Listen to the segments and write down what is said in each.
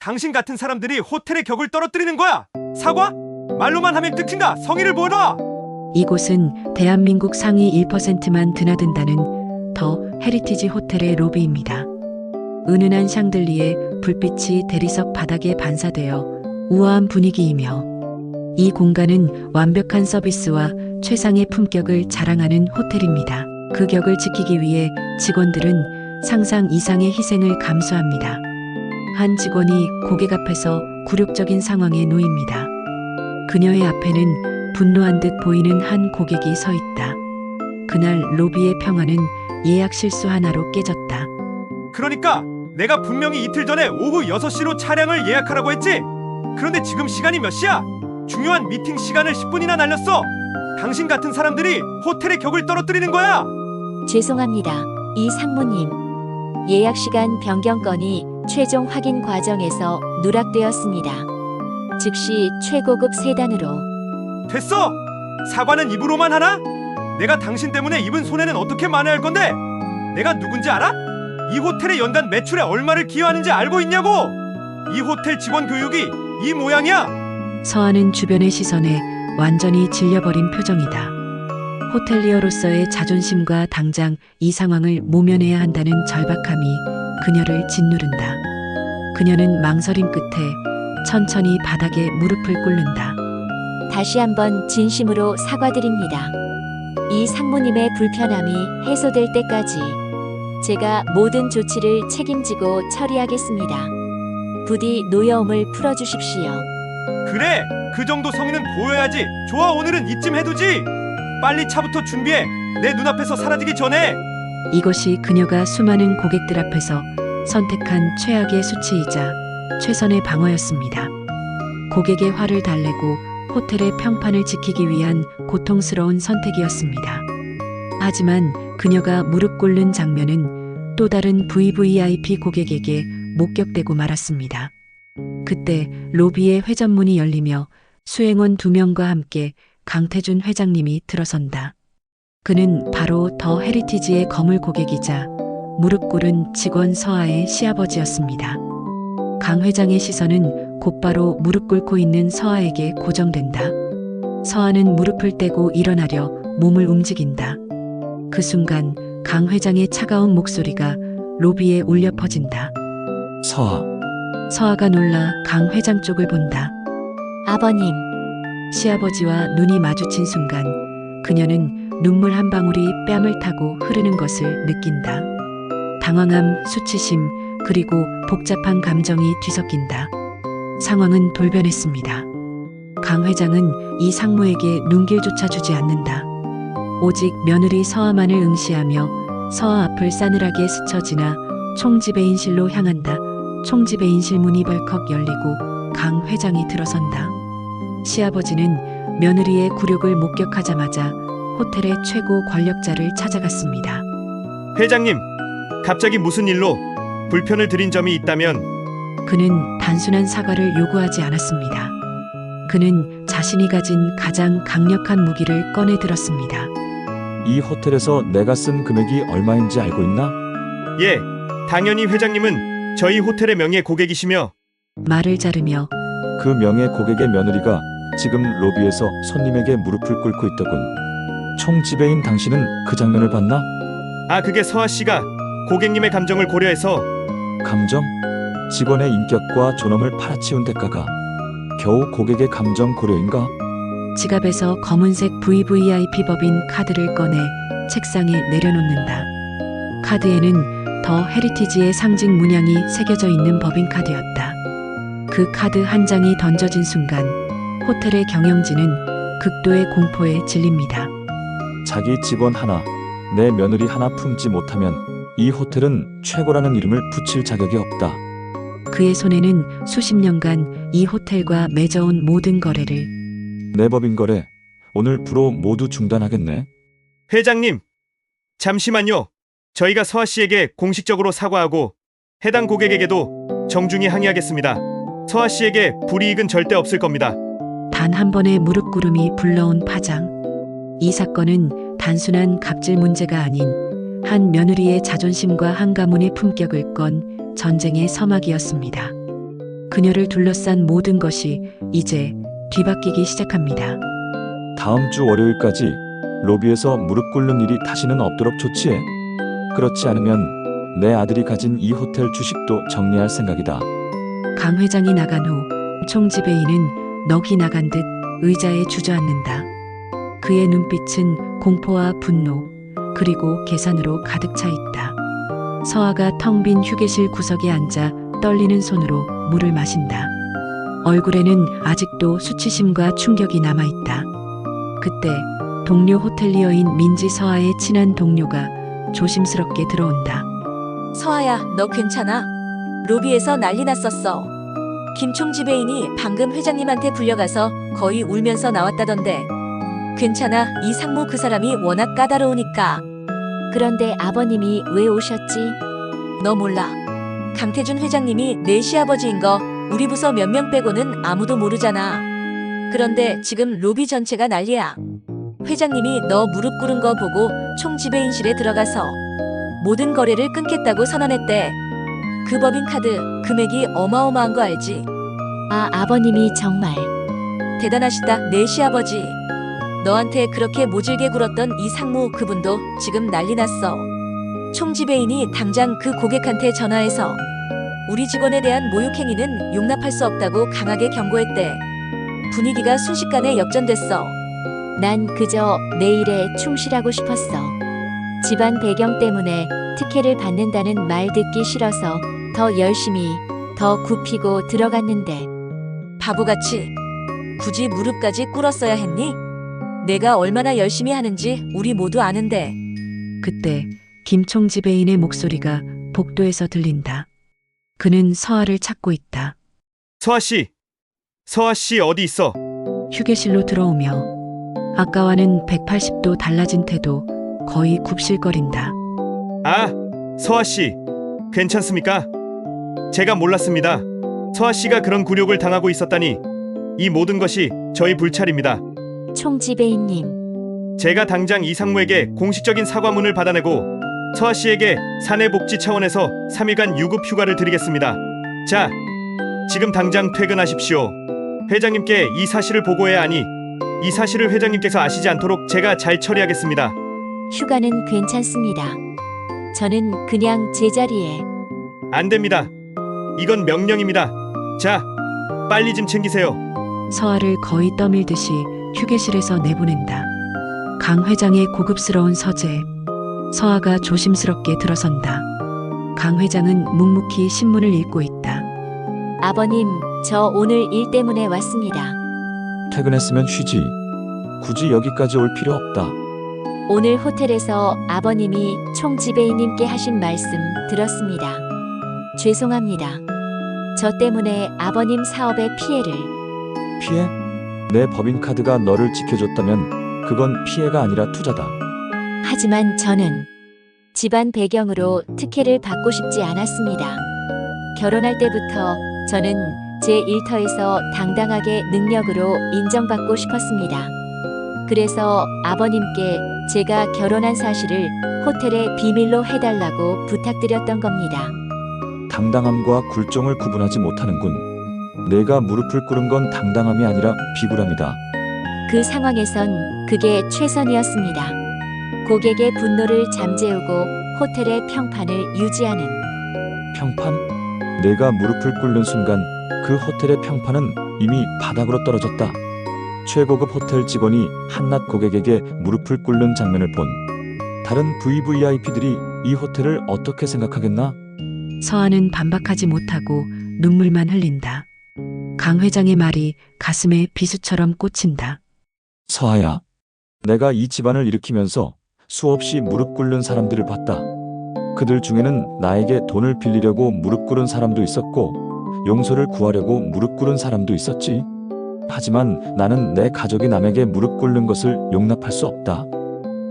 당신 같은 사람들이 호텔의 격을 떨어뜨리는 거야. 사과? 말로만 하면 끝인가? 성의를 보여라. 이곳은 대한민국 상위 1%만 드나든다는 더 헤리티지 호텔의 로비입니다. 은은한 샹들리에 불빛이 대리석 바닥에 반사되어 우아한 분위기이며 이 공간은 완벽한 서비스와 최상의 품격을 자랑하는 호텔입니다. 그 격을 지키기 위해 직원들은 상상 이상의 희생을 감수합니다. 한 직원이 고객 앞에서 굴욕적인 상황에 놓입니다. 그녀의 앞에는 분노한 듯 보이는 한 고객이 서 있다. 그날 로비의 평화는 예약 실수 하나로 깨졌다. 그러니까 내가 분명히 이틀 전에 오후 6시로 차량을 예약하라고 했지. 그런데 지금 시간이 몇 시야? 중요한 미팅 시간을 10분이나 날렸어. 당신 같은 사람들이 호텔의 격을 떨어뜨리는 거야. 죄송합니다. 이 상무님. 예약 시간 변경 건이 최종 확인 과정에서 누락되었습니다. 즉시 최고급 세단으로. 됐어. 사과는 입으로만 하나? 내가 당신 때문에 입은 손해는 어떻게 만회할 건데? 내가 누군지 알아? 이 호텔의 연간 매출에 얼마를 기여하는지 알고 있냐고. 이 호텔 직원 교육이 이 모양이야. 서하는 주변의 시선에 완전히 질려버린 표정이다. 호텔리어로서의 자존심과 당장 이 상황을 모면해야 한다는 절박함이 그녀를 짓누른다. 그녀는 망설임 끝에 천천히 바닥에 무릎을 꿇는다. 다시 한번 진심으로 사과드립니다. 이 상무님의 불편함이 해소될 때까지 제가 모든 조치를 책임지고 처리하겠습니다. 부디 노여움을 풀어주십시오. 그래, 그 정도 성의는 보여야지. 좋아, 오늘은 이쯤 해두지. 빨리 차부터 준비해. 내 눈앞에서 사라지기 전에. 이것이 그녀가 수많은 고객들 앞에서 선택한 최악의 수치이자 최선의 방어였습니다. 고객의 화를 달래고 호텔의 평판을 지키기 위한 고통스러운 선택이었습니다. 하지만 그녀가 무릎 꿇는 장면은 또 다른 VVIP 고객에게 목격되고 말았습니다. 그때 로비의 회전문이 열리며 수행원 2명과 함께 강태준 회장님이 들어선다. 그는 바로 더 헤리티지의 거물 고객이자 무릎 꿇은 직원 서하의 시아버지였습니다. 강 회장의 시선은 곧바로 무릎 꿇고 있는 서하에게 고정된다. 서하는 무릎을 떼고 일어나려 몸을 움직인다. 그 순간 강 회장의 차가운 목소리가 로비에 울려 퍼진다. 서하, 서하가 놀라 강 회장 쪽을 본다. 아버님, 시아버지와 눈이 마주친 순간 그녀는 눈물 한 방울이 뺨을 타고 흐르는 것을 느낀다. 당황함, 수치심, 그리고 복잡한 감정이 뒤섞인다. 상황은 돌변했습니다. 강 회장은 이 상무에게 눈길조차 주지 않는다. 오직 며느리 서하만을 응시하며 서하 앞을 싸늘하게 스쳐 지나 총지배인실로 향한다. 총지배인실 문이 벌컥 열리고 강 회장이 들어선다. 시아버지는 며느리의 굴욕을 목격하자마자 호텔의 최고 권력자를 찾아갔습니다. 회장님, 갑자기 무슨 일로? 불편을 드린 점이 있다면? 그는 단순한 사과를 요구하지 않았습니다. 그는 자신이 가진 가장 강력한 무기를 꺼내 들었습니다. 이 호텔에서 내가 쓴 금액이 얼마인지 알고 있나? 예, 당연히 회장님은 저희 호텔의 명예 고객이시며. 말을 자르며 그 명예 고객의 며느리가 지금 로비에서 손님에게 무릎을 꿇고 있더군. 총지배인 당신은 그 장면을 봤나? 아, 그게 서하 씨가 고객님의 감정을 고려해서. 감정? 직원의 인격과 존엄을 팔아치운 대가가 겨우 고객의 감정 고려인가? 지갑에서 검은색 VVIP 법인 카드를 꺼내 책상에 내려놓는다. 카드에는 더 헤리티지의 상징 문양이 새겨져 있는 법인 카드였다. 그 카드 한 장이 던져진 순간 호텔의 경영진은 극도의 공포에 질립니다. 자기 직원 하나, 내 며느리 하나 품지 못하면 이 호텔은 최고라는 이름을 붙일 자격이 없다. 그의 손에는 수십 년간 이 호텔과 맺어온 모든 거래를. 내 법인 거래 오늘부로 모두 중단하겠네. 회장님, 잠시만요. 저희가 서하 씨에게 공식적으로 사과하고 해당 고객에게도 정중히 항의하겠습니다. 서하 씨에게 불이익은 절대 없을 겁니다. 단 한 번의 무릎 꿇음이 불러온 파장. 이 사건은 단순한 갑질 문제가 아닌 한 며느리의 자존심과 한 가문의 품격을 건 전쟁의 서막이었습니다. 그녀를 둘러싼 모든 것이 이제 뒤바뀌기 시작합니다. 다음 주 월요일까지 로비에서 무릎 꿇는 일이 다시는 없도록 조치해. 그렇지 않으면 내 아들이 가진 이 호텔 주식도 정리할 생각이다. 강 회장이 나간 후 총지배인은 넋이 나간 듯 의자에 주저앉는다. 그의 눈빛은 공포와 분노 그리고 계산으로 가득 차 있다. 서아가 텅 빈 휴게실 구석에 앉아 떨리는 손으로 물을 마신다. 얼굴에는 아직도 수치심과 충격이 남아있다. 그때 동료 호텔리어인 민지 서아의 친한 동료가 조심스럽게 들어온다. 서아야, 너 괜찮아? 로비에서 난리 났었어. 김총 지배인이 방금 회장님한테 불려가서 거의 울면서 나왔다던데. 괜찮아, 이 상무 그 사람이 워낙 까다로우니까. 그런데 아버님이 왜 오셨지? 너 몰라. 강태준 회장님이 내 시아버지인 거 우리 부서 몇 명 빼고는 아무도 모르잖아. 그런데 지금 로비 전체가 난리야. 회장님이 너 무릎 꿇은 거 보고 총 지배인실에 들어가서 모든 거래를 끊겠다고 선언했대. 그 법인카드 금액이 어마어마한 거 알지? 아, 아버님이 정말 대단하시다, 내 시아버지. 너한테 그렇게 모질게 굴었던 이 상무 그분도 지금 난리 났어. 총 지배인이 당장 그 고객한테 전화해서 우리 직원에 대한 모욕행위는 용납할 수 없다고 강하게 경고했대. 분위기가 순식간에 역전됐어. 난 그저 내 일에 충실하고 싶었어. 집안 배경 때문에 특혜를 받는다는 말 듣기 싫어서 더 열심히, 더 굽히고 들어갔는데. 바보같이 굳이 무릎까지 꿇었어야 했니? 내가 얼마나 열심히 하는지 우리 모두 아는데. 그때 김총 지배인의 목소리가 복도에서 들린다. 그는 서아를 찾고 있다. 서아 씨 어디 있어? 휴게실로 들어오며 아까와는 180도 달라진 태도, 거의 굽실거린다. 아, 서아 씨, 괜찮습니까? 제가 몰랐습니다. 서아 씨가 그런 굴욕을 당하고 있었다니. 이 모든 것이 저희 불찰입니다. 총 지배인님. 제가 당장 이 상무에게 공식적인 사과문을 받아내고 서아 씨에게 사내복지 차원에서 3일간 유급 휴가를 드리겠습니다. 자, 지금 당장 퇴근하십시오. 회장님께 이 사실을 보고해야 하니 이 사실을 회장님께서 아시지 않도록 제가 잘 처리하겠습니다. 휴가는 괜찮습니다. 저는 그냥 제자리에. 안 됩니다. 이건 명령입니다. 자, 빨리 짐 챙기세요. 서아를 거의 떠밀듯이 휴게실에서 내보낸다. 강 회장의 고급스러운 서재. 서아가 조심스럽게 들어선다. 강 회장은 묵묵히 신문을 읽고 있다. 아버님, 저 오늘 일 때문에 왔습니다. 퇴근했으면 쉬지. 굳이 여기까지 올 필요 없다. 오늘 호텔에서 아버님이 총 지배인님께 하신 말씀 들었습니다. 죄송합니다. 저 때문에 아버님 사업에 피해를. 피해? 내 법인카드가 너를 지켜줬다면 그건 피해가 아니라 투자다. 하지만 저는 집안 배경으로 특혜를 받고 싶지 않았습니다. 결혼할 때부터 저는 제 일터에서 당당하게 능력으로 인정받고 싶었습니다. 그래서 아버님께 제가 결혼한 사실을 호텔에 비밀로 해달라고 부탁드렸던 겁니다. 당당함과 굴종을 구분하지 못하는군. 내가 무릎을 꿇은 건 당당함이 아니라 비굴함이다. 그 상황에선 그게 최선이었습니다. 고객의 분노를 잠재우고 호텔의 평판을 유지하는. 평판? 내가 무릎을 꿇는 순간 그 호텔의 평판은 이미 바닥으로 떨어졌다. 최고급 호텔 직원이 한낱 고객에게 무릎을 꿇는 장면을 본 다른 VVIP들이 이 호텔을 어떻게 생각하겠나? 서아는 반박하지 못하고 눈물만 흘린다. 강 회장의 말이 가슴에 비수처럼 꽂힌다. 서아야, 내가 이 집안을 일으키면서 수없이 무릎 꿇는 사람들을 봤다. 그들 중에는 나에게 돈을 빌리려고 무릎 꿇은 사람도 있었고 용서를 구하려고 무릎 꿇은 사람도 있었지. 하지만 나는 내 가족이 남에게 무릎 꿇는 것을 용납할 수 없다.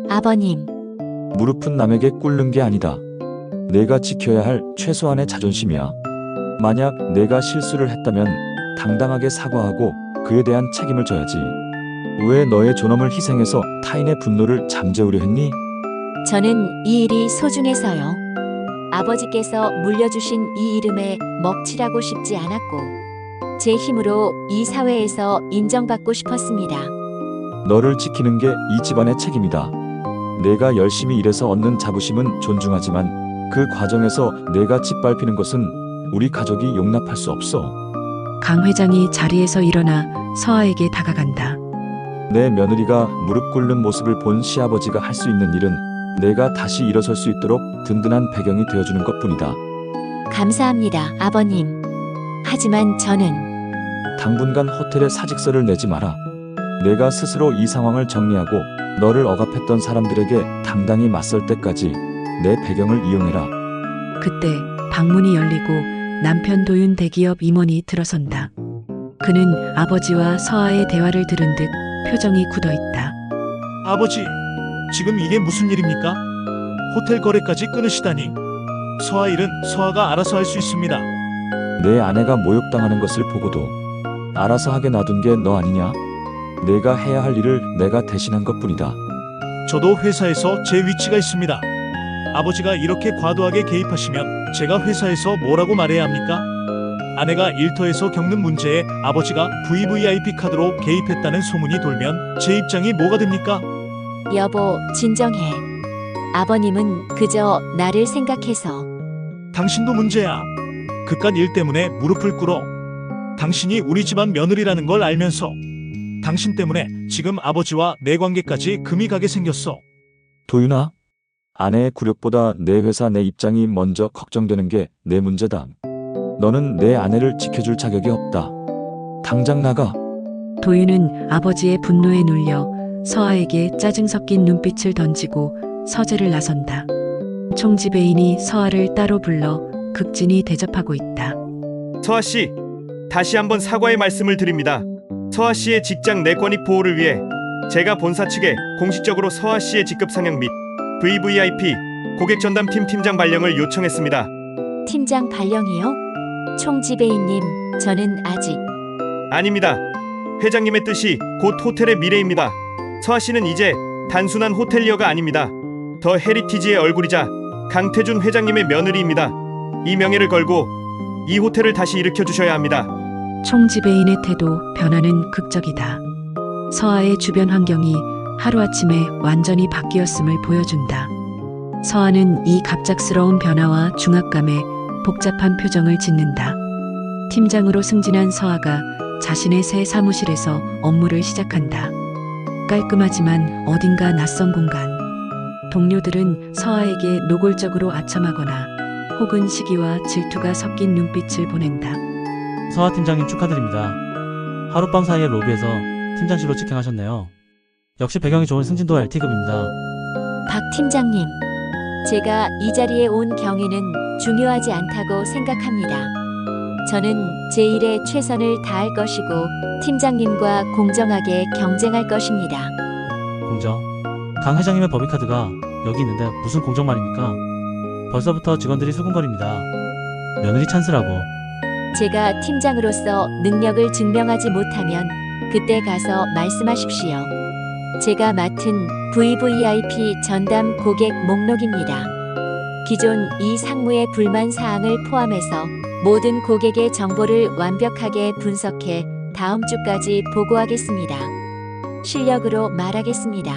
아버님, 무릎은 남에게 꿇는 게 아니다. 내가 지켜야 할 최소한의 자존심이야. 만약 내가 실수를 했다면 당당하게 사과하고 그에 대한 책임을 져야지. 왜 너의 존엄을 희생해서 타인의 분노를 잠재우려 했니? 저는 이 일이 소중해서요. 아버지께서 물려주신 이 이름에 먹칠하고 싶지 않았고 제 힘으로 이 사회에서 인정받고 싶었습니다. 너를 지키는 게 이 집안의 책임이다. 내가 열심히 일해서 얻는 자부심은 존중하지만 그 과정에서 내가 짓밟히는 것은 우리 가족이 용납할 수 없어. 강 회장이 자리에서 일어나 서아에게 다가간다. 내 며느리가 무릎 꿇는 모습을 본 시아버지가 할 수 있는 일은 내가 다시 일어설 수 있도록 든든한 배경이 되어주는 것뿐이다. 감사합니다, 아버님. 하지만 저는 당분간 호텔에 사직서를 내지 마라. 내가 스스로 이 상황을 정리하고 너를 억압했던 사람들에게 당당히 맞설 때까지 내 배경을 이용해라. 그때 방문이 열리고 남편 도윤 대기업 임원이 들어선다. 그는 아버지와 서아의 대화를 들은 듯 표정이 굳어 있다. 아버지, 지금 이게 무슨 일입니까? 호텔 거래까지 끊으시다니. 서아 일은 서아가 알아서 할 수 있습니다. 내 아내가 모욕당하는 것을 보고도 알아서 하게 놔둔 게 너 아니냐? 내가 해야 할 일을 내가 대신한 것뿐이다. 저도 회사에서 제 위치가 있습니다. 아버지가 이렇게 과도하게 개입하시면 제가 회사에서 뭐라고 말해야 합니까? 아내가 일터에서 겪는 문제에 아버지가 VVIP 카드로 개입했다는 소문이 돌면 제 입장이 뭐가 됩니까? 여보, 진정해. 아버님은 그저 나를 생각해서. 당신도 문제야. 그깟 일 때문에 무릎을 꿇어. 당신이 우리 집안 며느리라는 걸 알면서 당신 때문에 지금 아버지와 내 관계까지 금이 가게 생겼어. 도윤아, 아내의 굴욕보다 내 회사 내 입장이 먼저 걱정되는 게 내 문제다. 너는 내 아내를 지켜줄 자격이 없다. 당장 나가. 도윤은 아버지의 분노에 눌려 서아에게 짜증 섞인 눈빛을 던지고 서재를 나선다. 총지배인이 서아를 따로 불러 극진히 대접하고 있다. 서아 씨, 다시 한번 사과의 말씀을 드립니다. 서아 씨의 직장 내권익 보호를 위해 제가 본사 측에 공식적으로 서아 씨의 직급 상향 및 VVIP 고객 전담팀 팀장 발령을 요청했습니다. 팀장 발령이요? 총지배인님, 저는 아직. 아닙니다. 회장님의 뜻이 곧 호텔의 미래입니다. 서아 씨는 이제 단순한 호텔리어가 아닙니다. 더 헤리티지의 얼굴이자 강태준 회장님의 며느리입니다. 이 명예를 걸고 이 호텔을 다시 일으켜 주셔야 합니다. 총지배인의 태도 변화는 극적이다. 서아의 주변 환경이 하루아침에 완전히 바뀌었음을 보여준다. 서아는 이 갑작스러운 변화와 중압감에 복잡한 표정을 짓는다. 팀장으로 승진한 서아가 자신의 새 사무실에서 업무를 시작한다. 깔끔하지만 어딘가 낯선 공간. 동료들은 서아에게 노골적으로 아첨하거나 혹은 시기와 질투가 섞인 눈빛을 보낸다. 서하 팀장님 축하드립니다. 하룻밤 사이에 로비에서 팀장실로 직행하셨네요. 역시 배경이 좋은 승진도 LT급입니다. 박 팀장님, 제가 이 자리에 온 경위는 중요하지 않다고 생각합니다. 저는 제 일에 최선을 다할 것이고 팀장님과 공정하게 경쟁할 것입니다. 공정? 강 회장님의 법인카드가 여기 있는데 무슨 공정 말입니까? 벌써부터 직원들이 수군거립니다. 며느리 찬스라고. 제가 팀장으로서 능력을 증명하지 못하면 그때 가서 말씀하십시오. 제가 맡은 VVIP 전담 고객 목록입니다. 기존 이 상무의 불만 사항을 포함해서 모든 고객의 정보를 완벽하게 분석해 다음 주까지 보고하겠습니다. 실력으로 말하겠습니다.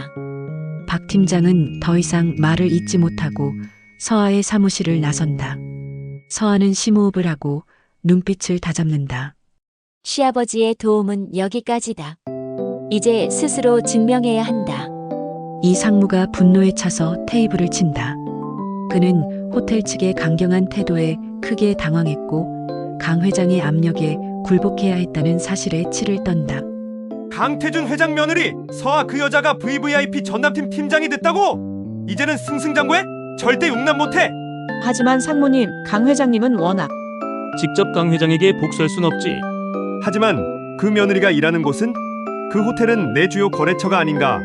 박 팀장은 더 이상 말을 잇지 못하고 서아의 사무실을 나선다. 서아는 심호흡을 하고 눈빛을 다잡는다. 시아버지의 도움은 여기까지다. 이제 스스로 증명해야 한다. 이 상무가 분노에 차서 테이블을 친다. 그는 호텔 측의 강경한 태도에 크게 당황했고 강 회장의 압력에 굴복해야 했다는 사실에 치를 떤다. 강태준 회장 며느리 서아 그 여자가 VVIP 전담팀 팀장이 됐다고? 이제는 승승장구해? 절대 용납 못해. 하지만 상무님, 강 회장님은 워낙 직접 강 회장에게 복수할 순 없지. 하지만 그 며느리가 일하는 곳은 그 호텔은 내 주요 거래처가 아닌가.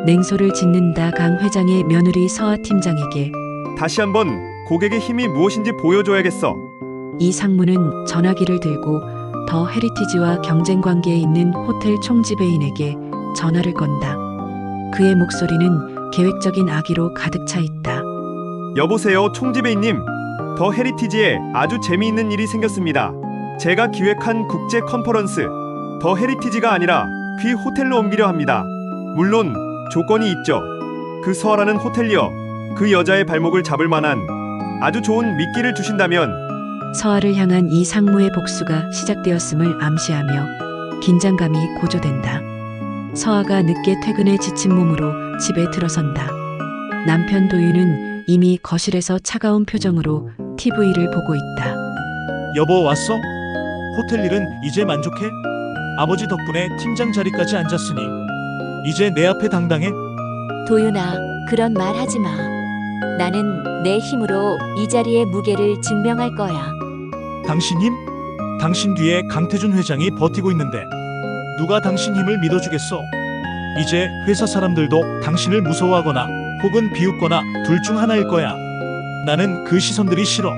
냉소를 짓는다. 강 회장의 며느리 서아 팀장에게 다시 한번 고객의 힘이 무엇인지 보여줘야겠어. 이 상무는 전화기를 들고 더 헤리티지와 경쟁 관계에 있는 호텔 총지배인에게 전화를 건다. 그의 목소리는 계획적인 악의로 가득 차 있다. 여보세요, 총지배인님. 더 헤리티지에 아주 재미있는 일이 생겼습니다. 제가 기획한 국제 컨퍼런스 더 헤리티지가 아니라 귀 호텔로 옮기려 합니다. 물론 조건이 있죠. 그 서아라는 호텔리어, 그 여자의 발목을 잡을 만한 아주 좋은 미끼를 주신다면. 서아를 향한 이 상무의 복수가 시작되었음을 암시하며 긴장감이 고조된다. 서아가 늦게 퇴근해 지친 몸으로 집에 들어선다. 남편 도윤은 이미 거실에서 차가운 표정으로 TV를 보고 있다. 여보 왔어? 호텔 일은 이제 만족해? 아버지 덕분에 팀장 자리까지 앉았으니 이제 내 앞에 당당해? 도윤아, 그런 말 하지 마. 나는 내 힘으로 이 자리의 무게를 증명할 거야. 당신 힘? 당신 뒤에 강태준 회장이 버티고 있는데 누가 당신 힘을 믿어주겠어? 이제 회사 사람들도 당신을 무서워하거나 혹은 비웃거나 둘 중 하나일 거야. 나는 그 시선들이 싫어.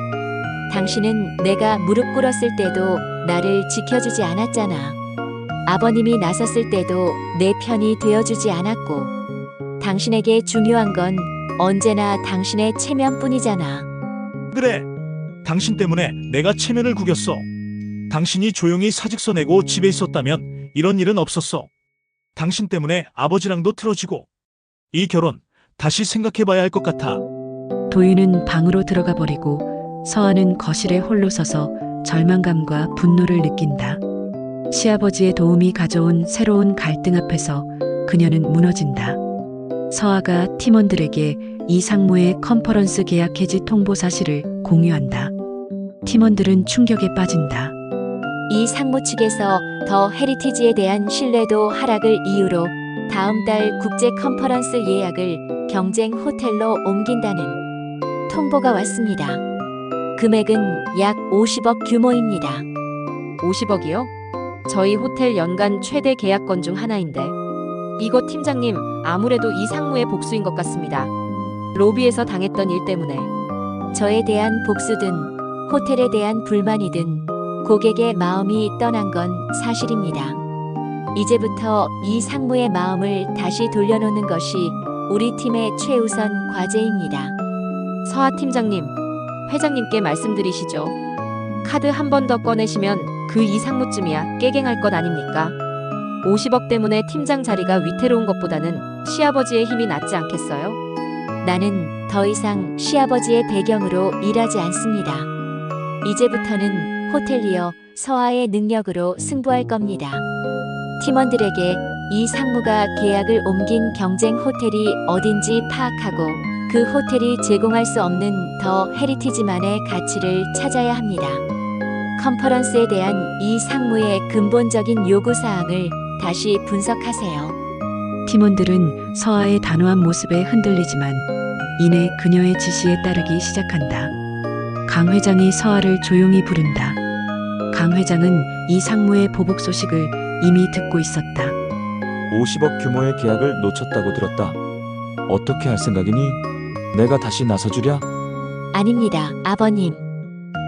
당신은 내가 무릎 꿇었을 때도 나를 지켜주지 않았잖아. 아버님이 나섰을 때도 내 편이 되어주지 않았고, 당신에게 중요한 건 언제나 당신의 체면뿐이잖아. 그래. 당신 때문에 내가 체면을 구겼어. 당신이 조용히 사직서 내고 집에 있었다면 이런 일은 없었어. 당신 때문에 아버지랑도 틀어지고. 이 결혼 다시 생각해봐야 할 것 같아. 도윤은 방으로 들어가 버리고 서아는 거실에 홀로 서서 절망감과 분노를 느낀다. 시아버지의 도움이 가져온 새로운 갈등 앞에서 그녀는 무너진다. 서아가 팀원들에게 이 상무의 컨퍼런스 계약 해지 통보 사실을 공유한다. 팀원들은 충격에 빠진다. 이 상무 측에서 더 헤리티지에 대한 신뢰도 하락을 이유로 다음 달 국제 컨퍼런스 예약을 경쟁 호텔로 옮긴다는 통보가 왔습니다. 금액은 약 50억 규모입니다. 50억이요? 저희 호텔 연간 최대 계약건 중 하나인데. 이거 팀장님, 아무래도 이 상무의 복수인 것 같습니다. 로비에서 당했던 일 때문에. 저에 대한 복수든 호텔에 대한 불만이든 고객의 마음이 떠난 건 사실입니다. 이제부터 이 상무의 마음을 다시 돌려놓는 것이 우리 팀의 최우선 과제입니다. 서하 팀장님, 회장님께 말씀드리시죠. 카드 한 번 더 꺼내시면 그 이 상무쯤이야 깨갱할 것 아닙니까? 50억 때문에 팀장 자리가 위태로운 것보다는 시아버지의 힘이 낫지 않겠어요? 나는 더 이상 시아버지의 배경으로 일하지 않습니다. 이제부터는 호텔리어 서아의 능력으로 승부할 겁니다. 팀원들에게 이 상무가 계약을 옮긴 경쟁 호텔이 어딘지 파악하고 그 호텔이 제공할 수 없는 더 헤리티지만의 가치를 찾아야 합니다. 컨퍼런스에 대한 이 상무의 근본적인 요구사항을 다시 분석하세요. 팀원들은 서아의 단호한 모습에 흔들리지만 이내 그녀의 지시에 따르기 시작한다. 강 회장이 서아를 조용히 부른다. 강 회장은 이 상무의 보복 소식을 이미 듣고 있었다. 50억 규모의 계약을 놓쳤다고 들었다. 어떻게 할 생각이니? 내가 다시 나서주랴? 아닙니다, 아버님.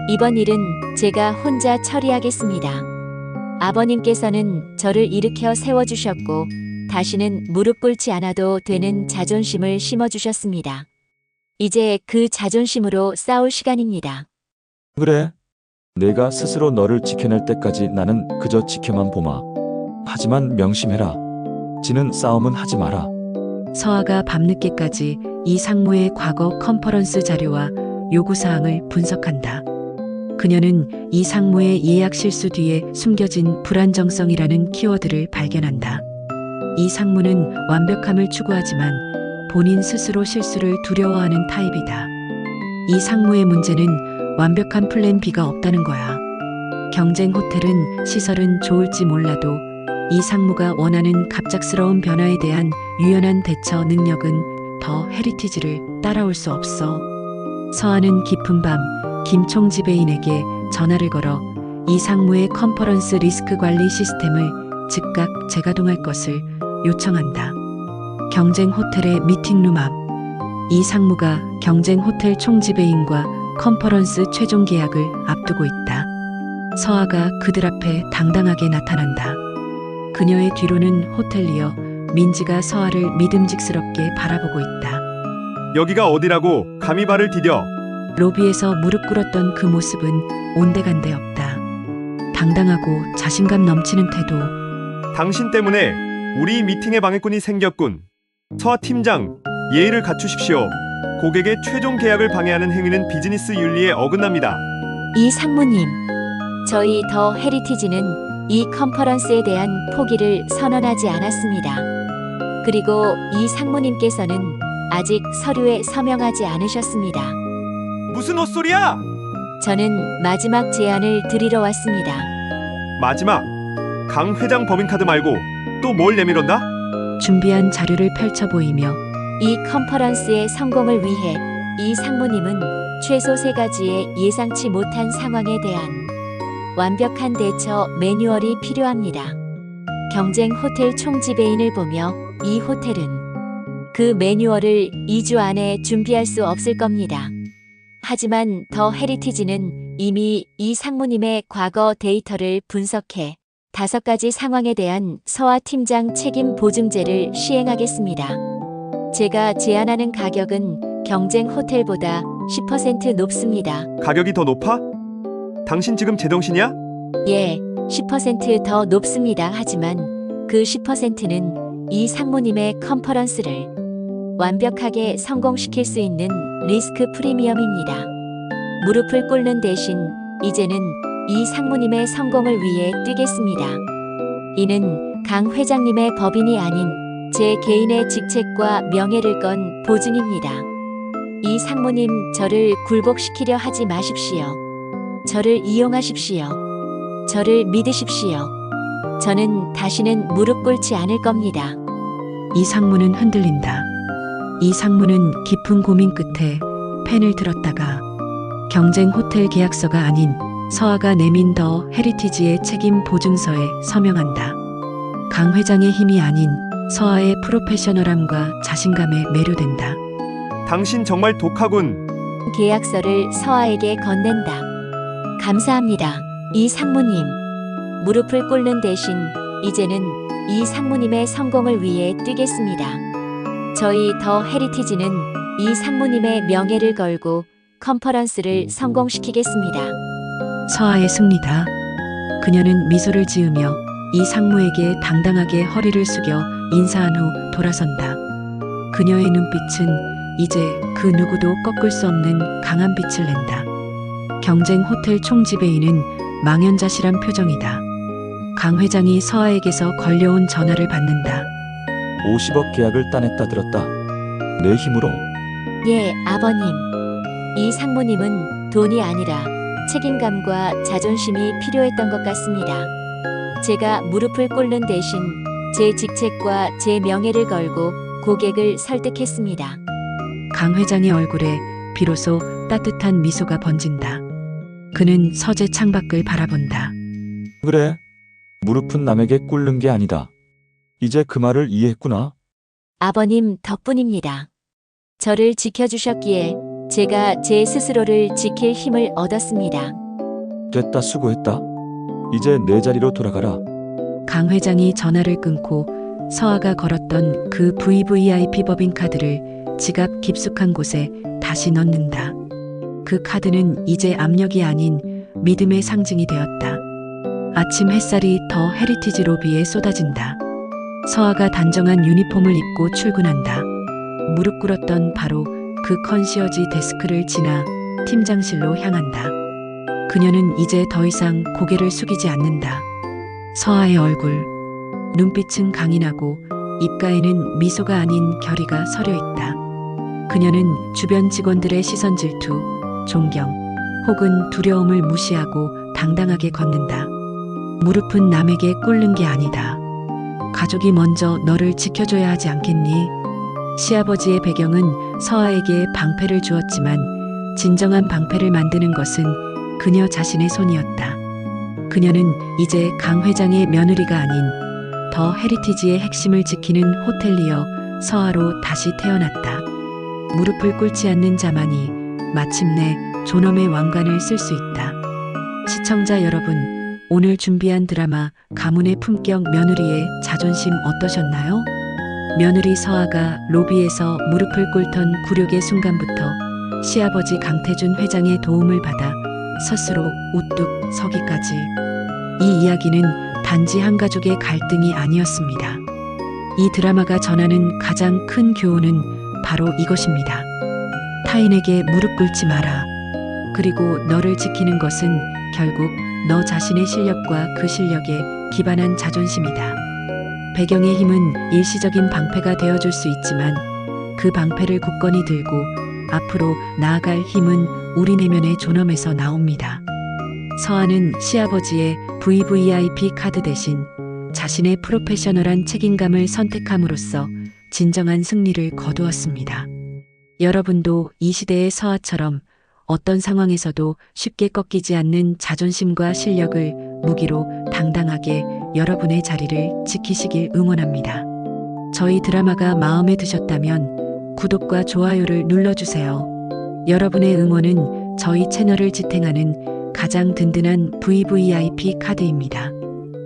이번 일은 제가 혼자 처리하겠습니다. 아버님께서는 저를 일으켜 세워주셨고 다시는 무릎 꿇지 않아도 되는 자존심을 심어주셨습니다. 이제 그 자존심으로 싸울 시간입니다. 그래. 내가 스스로 너를 지켜낼 때까지 나는 그저 지켜만 보마. 하지만 명심해라. 지는 싸움은 하지 마라. 서아가 밤늦게까지 이 상무의 과거 컨퍼런스 자료와 요구사항을 분석한다. 그녀는 이 상무의 예약 실수 뒤에 숨겨진 불안정성이라는 키워드를 발견한다. 이 상무는 완벽함을 추구하지만 본인 스스로 실수를 두려워하는 타입이다. 이 상무의 문제는 완벽한 플랜 B가 없다는 거야. 경쟁 호텔은 시설은 좋을지 몰라도 이 상무가 원하는 갑작스러운 변화에 대한 유연한 대처 능력은 더 헤리티지를 따라올 수 없어. 서아는 깊은 밤 김총 지배인에게 전화를 걸어 이 상무의 컨퍼런스 리스크 관리 시스템을 즉각 재가동할 것을 요청한다. 경쟁 호텔의 미팅룸 앞. 이 상무가 경쟁 호텔 총지배인과 컨퍼런스 최종 계약을 앞두고 있다. 서아가 그들 앞에 당당하게 나타난다. 그녀의 뒤로는 호텔리어 민지가 서아를 믿음직스럽게 바라보고 있다. 여기가 어디라고 감히 발을 디뎌. 로비에서 무릎 꿇었던 그 모습은 온데간데 없다. 당당하고 자신감 넘치는 태도. 당신 때문에 우리 미팅에 방해꾼이 생겼군. 서 팀장, 예의를 갖추십시오. 고객의 최종 계약을 방해하는 행위는 비즈니스 윤리에 어긋납니다. 이 상무님, 저희 더 헤리티지는 이 컨퍼런스에 대한 포기를 선언하지 않았습니다. 그리고 이 상무님께서는 아직 서류에 서명하지 않으셨습니다. 무슨 헛소리야? 저는 마지막 제안을 드리러 왔습니다. 마지막, 강 회장 법인카드 말고 또 뭘 내밀었나? 준비한 자료를 펼쳐 보이며 이 컨퍼런스의 성공을 위해 이 상무님은 최소 3가지의 예상치 못한 상황에 대한 완벽한 대처 매뉴얼이 필요합니다. 경쟁 호텔 총지배인을 보며 이 호텔은 그 매뉴얼을 2주 안에 준비할 수 없을 겁니다. 하지만 더 헤리티지는 이미 이 상무님의 과거 데이터를 분석해 5가지 상황에 대한 서하 팀장 책임 보증제를 시행하겠습니다. 제가 제안하는 가격은 경쟁 호텔보다 10% 높습니다. 가격이 더 높아? 당신 지금 제정신이야? 예, 10% 더 높습니다. 하지만 그 10%는 이 상무님의 컨퍼런스를 완벽하게 성공시킬 수 있는 리스크 프리미엄입니다. 무릎을 꿇는 대신 이제는 이 상무님의 성공을 위해 뛰겠습니다. 이는 강 회장님의 법인이 아닌 제 개인의 직책과 명예를 건 보증입니다. 이 상무님, 저를 굴복시키려 하지 마십시오. 저를 이용하십시오. 저를 믿으십시오. 저는 다시는 무릎 꿇지 않을 겁니다. 이 상무는 흔들린다. 이 상무는 깊은 고민 끝에 펜을 들었다가 경쟁 호텔 계약서가 아닌 서하가 내민 더 헤리티지의 책임 보증서에 서명한다. 강 회장의 힘이 아닌 서하의 프로페셔널함과 자신감에 매료된다. 당신 정말 독하군. 계약서를 서하에게 건넨다. 감사합니다. 이 상무님. 무릎을 꿇는 대신 이제는 이 상무님의 성공을 위해 뛰겠습니다. 저희 더 헤리티지는 이 상무님의 명예를 걸고 컨퍼런스를 성공시키겠습니다. 서하의 승리다. 그녀는 미소를 지으며 이 상무에게 당당하게 허리를 숙여 인사한 후 돌아선다. 그녀의 눈빛은 이제 그 누구도 꺾을 수 없는 강한 빛을 낸다. 경쟁 호텔 총지배인은 망연자실한 표정이다. 강 회장이 서하에게서 걸려온 전화를 받는다. 50억 계약을 따냈다 들었다. 내 힘으로. 예, 아버님. 이 상무님은 돈이 아니라 책임감과 자존심이 필요했던 것 같습니다. 제가 무릎을 꿇는 대신 제 직책과 제 명예를 걸고 고객을 설득했습니다. 강 회장의 얼굴에 비로소 따뜻한 미소가 번진다. 그는 서재 창밖을 바라본다. 그래. 무릎은 남에게 꿇는 게 아니다. 이제 그 말을 이해했구나. 아버님 덕분입니다. 저를 지켜주셨기에 제가 제 스스로를 지킬 힘을 얻었습니다. 됐다, 수고했다. 이제 내 자리로 돌아가라. 강 회장이 전화를 끊고 서하가 걸었던 그 VVIP 법인카드를 지갑 깊숙한 곳에 다시 넣는다. 그 카드는 이제 압력이 아닌 믿음의 상징이 되었다. 아침 햇살이 더 헤리티지 로비에 쏟아진다. 서하가 단정한 유니폼을 입고 출근한다. 무릎 꿇었던 바로 그 컨시어지 데스크를 지나 팀장실로 향한다. 그녀는 이제 더 이상 고개를 숙이지 않는다. 서하의 얼굴, 눈빛은 강인하고 입가에는 미소가 아닌 결의가 서려 있다. 그녀는 주변 직원들의 시선 질투, 존경, 혹은 두려움을 무시하고 당당하게 걷는다. 무릎은 남에게 꿇는 게 아니다. 가족이 먼저 너를 지켜줘야 하지 않겠니? 시아버지의 배경은 서하에게 방패를 주었지만 진정한 방패를 만드는 것은 그녀 자신의 손이었다. 그녀는 이제 강 회장의 며느리가 아닌 더 헤리티지의 핵심을 지키는 호텔리어 서하로 다시 태어났다. 무릎을 꿇지 않는 자만이 마침내 존엄의 왕관을 쓸 수 있다. 시청자 여러분, 오늘 준비한 드라마 가문의 품격 며느리의 자존심 어떠셨나요? 며느리 서하가 로비에서 무릎을 꿇던 굴욕의 순간부터 시아버지 강태준 회장의 도움을 받아 스스로 우뚝 서기까지 이 이야기는 단지 한 가족의 갈등이 아니었습니다. 이 드라마가 전하는 가장 큰 교훈은 바로 이것입니다. 타인에게 무릎 꿇지 마라. 그리고 너를 지키는 것은 결국 너 자신의 실력과 그 실력에 기반한 자존심이다. 배경의 힘은 일시적인 방패가 되어줄 수 있지만 그 방패를 굳건히 들고 앞으로 나아갈 힘은 우리 내면의 존엄에서 나옵니다. 서한은 시아버지의 VVIP 카드 대신 자신의 프로페셔널한 책임감을 선택함으로써 진정한 승리를 거두었습니다. 여러분도 이 시대의 서하처럼 어떤 상황에서도 쉽게 꺾이지 않는 자존심과 실력을 무기로 당당하게 여러분의 자리를 지키시길 응원합니다. 저희 드라마가 마음에 드셨다면 구독과 좋아요를 눌러주세요. 여러분의 응원은 저희 채널을 지탱하는 가장 든든한 VVIP 카드입니다.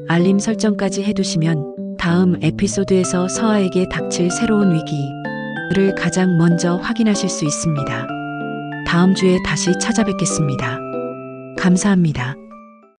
알림 설정까지 해두시면 다음 에피소드에서 서아에게 닥칠 새로운 위기를 가장 먼저 확인하실 수 있습니다. 다음 주에 다시 찾아뵙겠습니다. 감사합니다.